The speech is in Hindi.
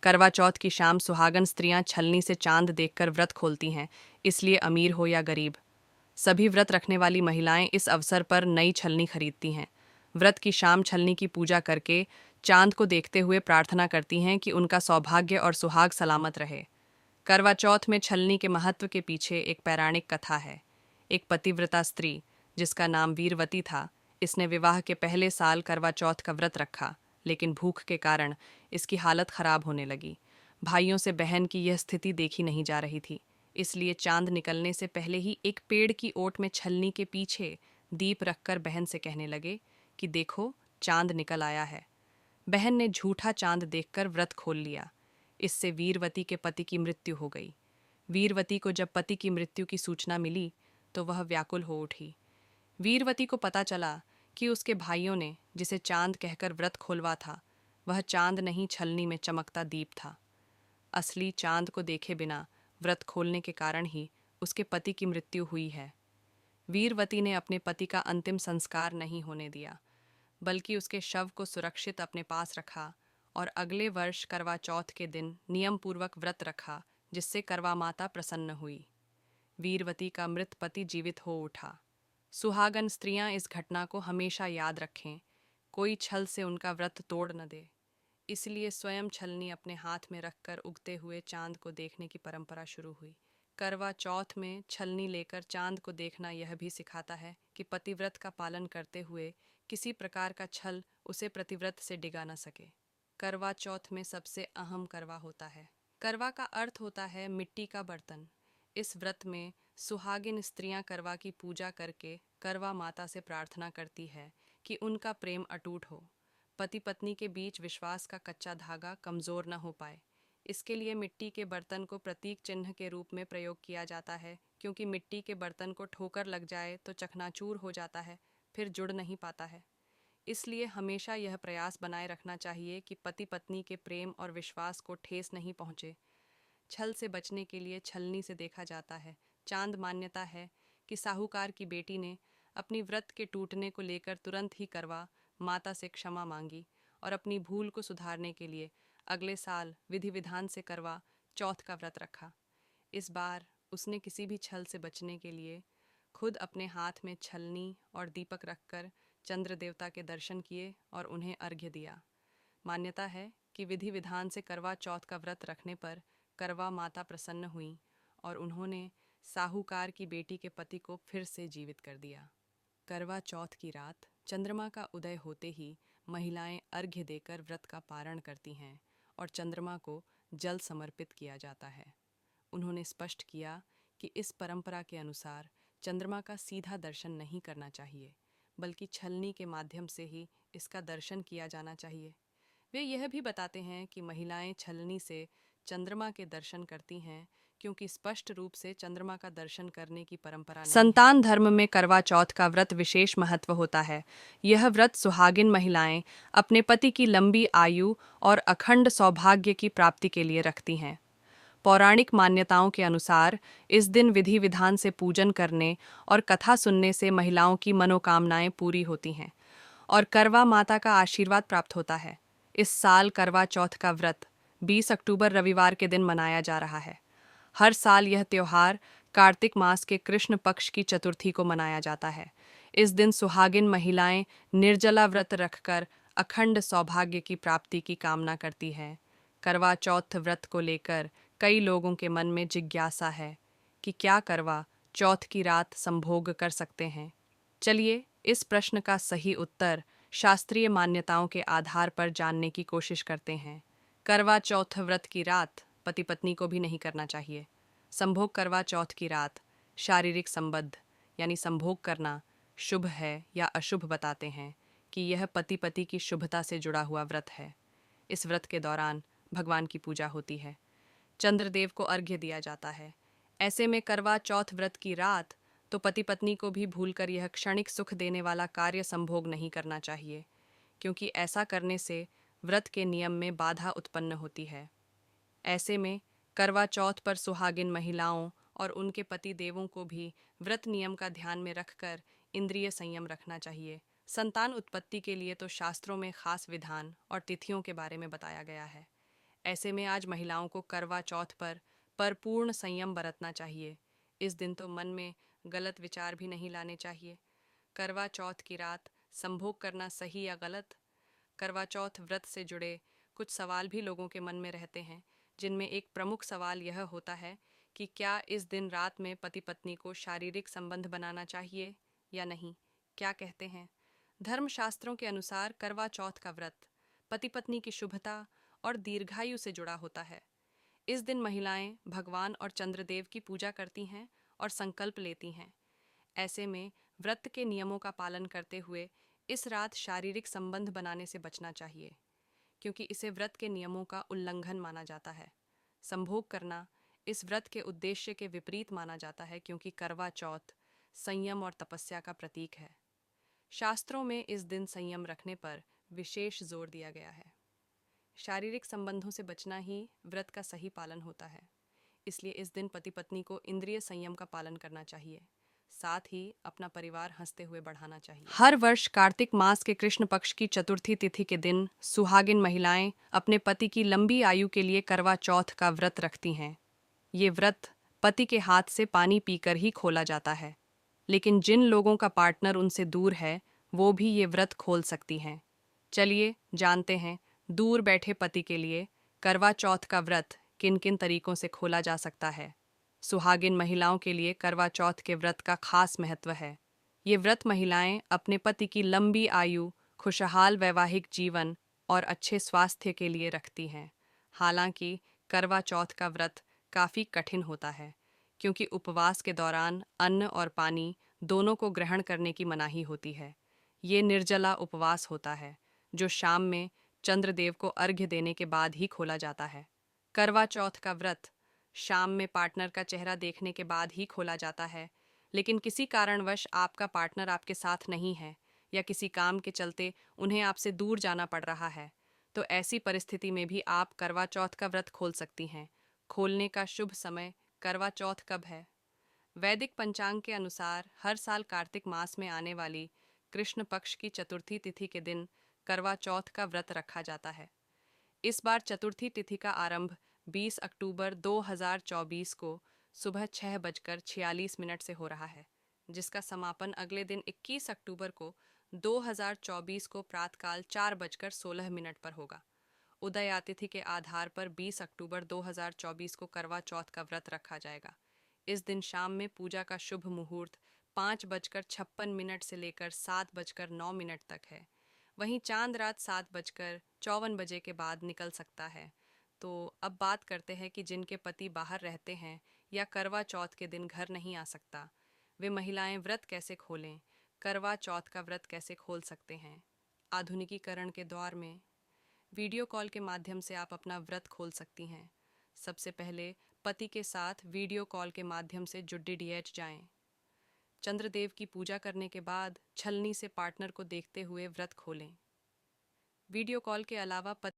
करवा चौथ की शाम सुहागन स्त्रियां छलनी से चांद देखकर व्रत खोलती हैं, इसलिए अमीर हो या गरीब सभी व्रत रखने वाली महिलाएं इस अवसर पर नई छलनी खरीदती हैं। व्रत की शाम छलनी की पूजा करके चांद को देखते हुए प्रार्थना करती हैं कि उनका सौभाग्य और सुहाग सलामत रहे। करवा चौथ में छलनी के महत्व के पीछे एक पौराणिक कथा है। एक पतिव्रता स्त्री, जिसका नाम वीरवती था, इसने विवाह के पहले साल करवा चौथ का व्रत रखा, लेकिन भूख के कारण इसकी हालत खराब होने लगी। भाइयों से बहन की यह स्थिति देखी नहीं जा रही थी, इसलिए चांद निकलने से पहले ही एक पेड़ की ओट में छलनी के पीछे दीप रखकर बहन से कहने लगे कि देखो, चांद निकल आया है। बहन ने झूठा चांद देखकर व्रत खोल लिया। इससे वीरवती के पति की मृत्यु हो गई। वीरवती को जब पति की मृत्यु की सूचना मिली तो वह व्याकुल हो उठी। वीरवती को पता चला कि उसके भाइयों ने जिसे चांद कहकर व्रत खोलवा था, वह चांद नहीं, छलनी में चमकता दीप था। असली चांद को देखे बिना व्रत खोलने के कारण ही उसके पति की मृत्यु हुई है। वीरवती ने अपने पति का अंतिम संस्कार नहीं होने दिया, बल्कि उसके शव को सुरक्षित अपने पास रखा और अगले वर्ष करवा चौथ के दिन नियम पूर्वक व्रत रखा, जिससे करवा माता प्रसन्न हुई। वीरवती का मृत पति जीवित हो उठा। सुहागन स्त्रियां इस घटना को हमेशा याद रखें, कोई छल से उनका व्रत तोड़ न दे। इसलिए स्वयं छलनी अपने हाथ में रखकर उगते हुए चांद को देखने की परंपरा शुरू हुई। करवा चौथ में छलनी लेकर चांद को देखना यह भी सिखाता है कि पतिव्रत का पालन करते हुए किसी प्रकार का छल उसे प्रतिव्रत से डिगा न सके। करवा चौथ में सबसे अहम करवा होता है। करवा का अर्थ होता है मिट्टी का बर्तन। इस व्रत में सुहागिन स्त्रियां करवा की पूजा करके करवा माता से प्रार्थना करती है कि उनका प्रेम अटूट हो, पति पत्नी के बीच विश्वास का कच्चा धागा कमजोर न हो पाए। इसके लिए मिट्टी के बर्तन को प्रतीक चिन्ह के रूप में प्रयोग किया जाता है, क्योंकि मिट्टी के बर्तन को ठोकर लग जाए तो चकनाचूर हो जाता है, फिर जुड़ नहीं पाता है। इसलिए हमेशा यह प्रयास बनाए रखना चाहिए कि पति पत्नी के प्रेम और विश्वास को ठेस नहीं पहुँचे। छल से बचने के लिए छलनी से देखा जाता है चांद। मान्यता है कि साहूकार की बेटी ने अपनी व्रत के टूटने को लेकर तुरंत ही करवा माता से क्षमा मांगी और अपनी भूल को सुधारने के लिए अगले साल विधि विधान से करवा चौथ का व्रत रखा। इस बार उसने किसी भी छल से बचने के लिए खुद अपने हाथ में छलनी और दीपक रखकर चंद्र देवता के दर्शन किए और उन्हें अर्घ्य दिया। मान्यता है कि विधि विधान से करवा चौथ का व्रत रखने पर करवा माता प्रसन्न हुई और उन्होंने साहूकार की बेटी के पति को फिर से जीवित कर दिया। करवा चौथ की रात चंद्रमा का उदय होते ही महिलाएं अर्घ्य देकर व्रत का पारण करती हैं और चंद्रमा को जल समर्पित किया जाता है। उन्होंने स्पष्ट किया कि इस परंपरा के अनुसार चंद्रमा का सीधा दर्शन नहीं करना चाहिए, बल्कि छलनी के माध्यम से ही इसका दर्शन किया जाना चाहिए। वे यह भी बताते हैं कि महिलाएं छलनी से चंद्रमा के दर्शन करती हैं क्योंकि स्पष्ट रूप से चंद्रमा का दर्शन करने की परंपरा नहीं है। संतान धर्म में करवा चौथ का व्रत विशेष महत्व होता है। यह व्रत सुहागिन महिलाएं अपने पति की लंबी आयु और अखंड सौभाग्य की प्राप्ति के लिए रखती हैं। पौराणिक मान्यताओं के अनुसार इस दिन विधि विधान से पूजन करने और कथा सुनने से महिलाओं की मनोकामनाएं पूरी होती हैं और करवा माता का आशीर्वाद प्राप्त होता है। इस साल करवा चौथ का व्रत 20 अक्टूबर रविवार के दिन मनाया जा रहा है। हर साल यह त्योहार कार्तिक मास के कृष्ण पक्ष की चतुर्थी को मनाया जाता है। इस दिन सुहागिन महिलाएं निर्जला व्रत रखकर अखंड सौभाग्य की प्राप्ति की कामना करती हैं। करवा चौथ व्रत को लेकर कई लोगों के मन में जिज्ञासा है कि क्या करवा चौथ की रात संभोग कर सकते हैं। चलिए इस प्रश्न का सही उत्तर शास्त्रीय मान्यताओं के आधार पर जानने की कोशिश करते हैं। करवा चौथ व्रत की रात पति पत्नी को भी नहीं करना चाहिए। संभोग करवा चौथ की रात शारीरिक संबंध यानी संभोग करना शुभ है या अशुभ बताते हैं कि यह पति पति की शुभता से जुड़ा हुआ व्रत है। इस व्रत के दौरान भगवान की पूजा होती है, चंद्रदेव को अर्घ्य दिया जाता है। ऐसे में करवा चौथ व्रत की रात तो पति पत्नी को भी भूलकर यह क्षणिक सुख देने वाला कार्य संभोग नहीं करना चाहिए, क्योंकि ऐसा करने से व्रत के नियम में बाधा उत्पन्न होती है। ऐसे में करवा चौथ पर सुहागिन महिलाओं और उनके पति देवों को भी व्रत नियम का ध्यान में रखकर इंद्रिय संयम रखना चाहिए। संतान उत्पत्ति के लिए तो शास्त्रों में खास विधान और तिथियों के बारे में बताया गया है। ऐसे में आज महिलाओं को करवा चौथ पर पूर्ण संयम बरतना चाहिए। इस दिन तो मन में गलत विचार भी नहीं लाने चाहिए। करवा चौथ की रात संभोग करना सही या गलत? करवा चौथ व्रत से जुड़े कुछ सवाल भी लोगों के मन में रहते हैं, जिनमें एक प्रमुख सवाल यह होता है कि क्या इस दिन रात में पति पत्नी को शारीरिक संबंध बनाना चाहिए या नहीं। क्या कहते हैं धर्मशास्त्रों के अनुसार करवा चौथ का व्रत पति पत्नी की शुभता और दीर्घायु से जुड़ा होता है। इस दिन महिलाएं भगवान और चंद्रदेव की पूजा करती हैं और संकल्प लेती हैं। ऐसे में व्रत के नियमों का पालन करते हुए इस रात शारीरिक संबंध बनाने से बचना चाहिए, क्योंकि इसे व्रत के नियमों का उल्लंघन माना जाता है। संभोग करना इस व्रत के उद्देश्य के विपरीत माना जाता है, क्योंकि करवा चौथ संयम और तपस्या का प्रतीक है। शास्त्रों में इस दिन संयम रखने पर विशेष जोर दिया गया है। शारीरिक संबंधों से बचना ही व्रत का सही पालन होता है, इसलिए इस दिन पति पत्नी को इंद्रिय संयम का पालन करना चाहिए, साथ ही अपना परिवार हंसते हुए बढ़ाना चाहिए। हर वर्ष कार्तिक मास के कृष्ण पक्ष की चतुर्थी तिथि के दिन सुहागिन महिलाएं अपने पति की लंबी आयु के लिए करवा चौथ का व्रत रखती हैं। ये व्रत पति के हाथ से पानी पीकर ही खोला जाता है, लेकिन जिन लोगों का पार्टनर उनसे दूर है वो भी ये व्रत खोल सकती हैं। चलिए जानते हैं दूर बैठे पति के लिए करवा चौथ का व्रत किन किन तरीकों से खोला जा सकता है। सुहागिन महिलाओं के लिए करवा चौथ के व्रत का खास महत्व है। ये व्रत महिलाएं अपने पति की लंबी आयु, खुशहाल वैवाहिक जीवन और अच्छे स्वास्थ्य के लिए रखती हैं। हालांकि करवा चौथ का व्रत काफ़ी कठिन होता है, क्योंकि उपवास के दौरान अन्न और पानी दोनों को ग्रहण करने की मनाही होती है। ये निर्जला उपवास होता है, जो शाम में चंद्रदेव को अर्घ्य देने के बाद ही खोला जाता है। करवा चौथ का व्रत शाम में पार्टनर का चेहरा देखने के बाद ही खोला जाता है, लेकिन किसी कारणवश आपका पार्टनर आपके साथ नहीं है या किसी काम के चलते उन्हें आपसे दूर जाना पड़ रहा है, तो ऐसी परिस्थिति में भी आप करवा चौथ का व्रत खोल सकती हैं। खोलने का शुभ समय करवा चौथ कब है? वैदिक पंचांग के अनुसार हर साल कार्तिक मास में आने वाली कृष्ण पक्ष की चतुर्थी तिथि के दिन करवा चौथ का व्रत रखा जाता है। इस बार चतुर्थी तिथि का आरंभ 20 अक्टूबर 2024 को सुबह 6:46 से हो रहा है, जिसका समापन अगले दिन 21 अक्टूबर को 2024 को प्रातःकाल 4:16 पर होगा। उदया तिथि के आधार पर 20 अक्टूबर 2024 को करवा चौथ का व्रत रखा जाएगा। इस दिन शाम में पूजा का शुभ मुहूर्त 5:56 से लेकर 7:09 तक है। वहीं चांद रात 7:54 के बाद निकल सकता है। तो अब बात करते हैं कि जिनके पति बाहर रहते हैं या करवा चौथ के दिन घर नहीं आ सकता, वे महिलाएं व्रत कैसे खोलें, करवा चौथ का व्रत कैसे खोल सकते हैं। आधुनिकीकरण के दौर में वीडियो कॉल के माध्यम से आप अपना व्रत खोल सकती हैं। सबसे पहले पति के साथ वीडियो कॉल के माध्यम से जुड़ जाएं। चंद्रदेव की पूजा करने के बाद छलनी से पार्टनर को देखते हुए व्रत खोलें। वीडियो कॉल के अलावा